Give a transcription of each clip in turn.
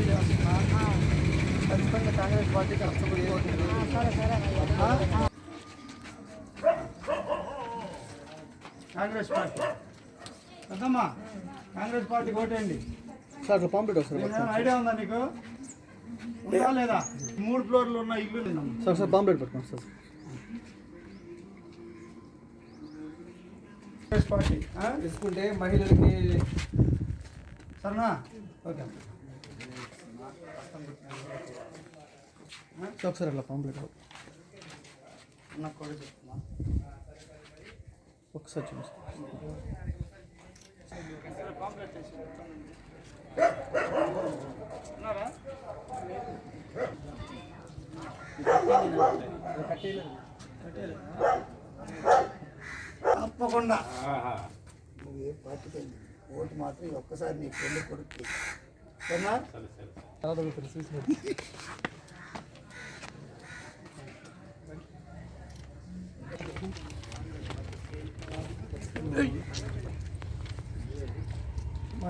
పోటీ చేస్తున్నా. ఖచ్చితంగా కాంగ్రెస్ పార్టీకి హస్తపడిపోతుంది. కాంగ్రెస్ పార్టీ పెద్దమ్మా, కాంగ్రెస్ పార్టీకి ఓటేయండి సార్. పాంప్లెట్ వస్తుంది ఐడియా ఉందా నీకు? ఉందా లేదా? 3 ఫ్లోర్లు ఉన్న ఇల్లు సార్. సార్ పాంప్లెట్ పెట్టుకోండి సార్. కాంగ్రెస్ పార్టీ తీసుకుంటే మహిళలకి సరేనా? ఓకే ఒకసారి అట్లా పాంప్లెట్ నాకు కూడా చెప్తున్నా. ఒకసారి చూడండి. తప్పకుండా నువ్వు ఏ పార్టీకి ఓటు మాత్రం ఒక్కసారి నీ పెళ్లి కొడుకు సరేనా?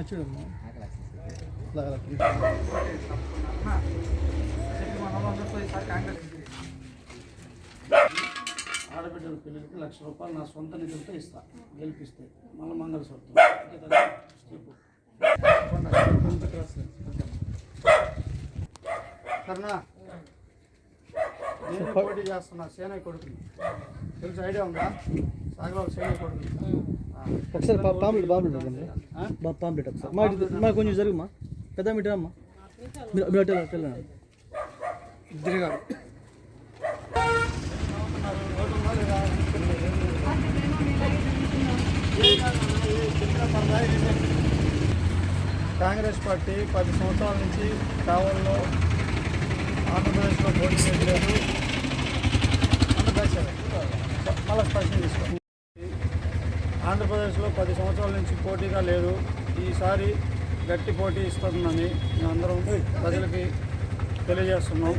చూడమ్మా ఆడబిడ్డల పిల్లలకి ₹1,00,000 నా సొంత నిధులతో ఇస్తా, గెలిపిస్తే మళ్ళీ మంగళసూత్రం. సరేనా? నేనే పోటీ చేస్తున్నా. సేనయ్య కొడుకుని తెలుసు, ఐడియా ఉందా? సాగరావు సేనయ్య కొడుకుని. ఒకసారి పాంప్లెట్ పెట్టండి. పాంప్లెట్ ఒకసారి మా కొంచెం జరుగుమా పెద్ద మీటర్ అమ్మా. మీరు ఇద్దరు గారు కాంగ్రెస్ పార్టీ 10 సంవత్సరాల నుంచి కావల్లో ఆంధ్రప్రదేశ్లో పోటీ చేయలేదు. మళ్ళీ స్పష్టం తీసుకోండి. ఆంధ్రప్రదేశ్లో 10 సంవత్సరాల నుంచి పోటీగా లేదు. ఈసారి గట్టి పోటీ ఇస్తుందని మేమందరం ప్రజలకి తెలియజేస్తున్నాం.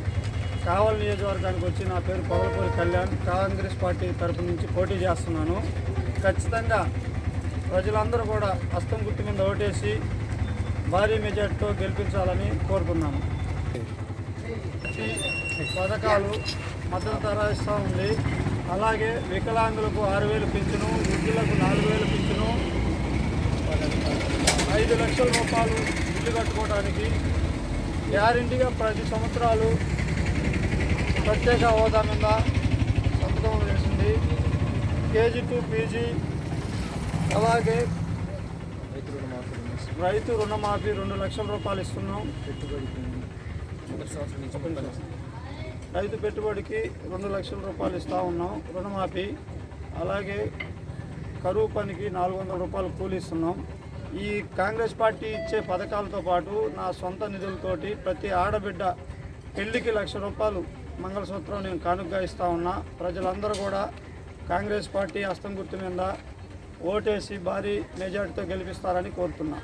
కావలి నియోజకవర్గానికి వచ్చి నా పేరు పొగలపూరి కళ్యాణ్, కాంగ్రెస్ పార్టీ తరఫు నుంచి పోటీ చేస్తున్నాను. ఖచ్చితంగా ప్రజలందరూ కూడా హస్తం గుర్తు మీద ఓటేసి భారీ మెజార్టీతో గెలిపించాలని కోరుకున్నాను. పథకాలు మద్దతు ధర ఇస్తూ ఉంది. అలాగే వికలాంగులకు 6,000 పింఛను, వృద్ధులకు 4,000 పింఛను, 5 లక్షల రూపాయలు ఇల్లు కట్టుకోవడానికి గ్యారెంటీగా 10 సంవత్సరాలు ప్రత్యేక హోదా మీద సంతకం చేసింది. KG to PG, అలాగే రైతు రుణమాఫీ 2 లక్షల రూపాయలు ఇస్తున్నాం. రైతు పెట్టుబడికి 2 లక్షల రూపాయలు ఇస్తూ ఉన్నాం రుణమాఫీ. అలాగే కరువు పనికి 400 రూపాయలు కూలి ఇస్తున్నాం. ఈ కాంగ్రెస్ పార్టీ ఇచ్చే పథకాలతో పాటు నా సొంత నిధులతోటి ప్రతి ఆడబిడ్డ పెళ్లికి ₹1,00,000 మంగళసూత్రం నేను కానుకగా ఇస్తూ ఉన్నా. ప్రజలందరూ కూడా కాంగ్రెస్ పార్టీ హస్తం గుర్తు మీద ఓటేసి భారీ మెజార్టీతో గెలిపిస్తారని కోరుతున్నా.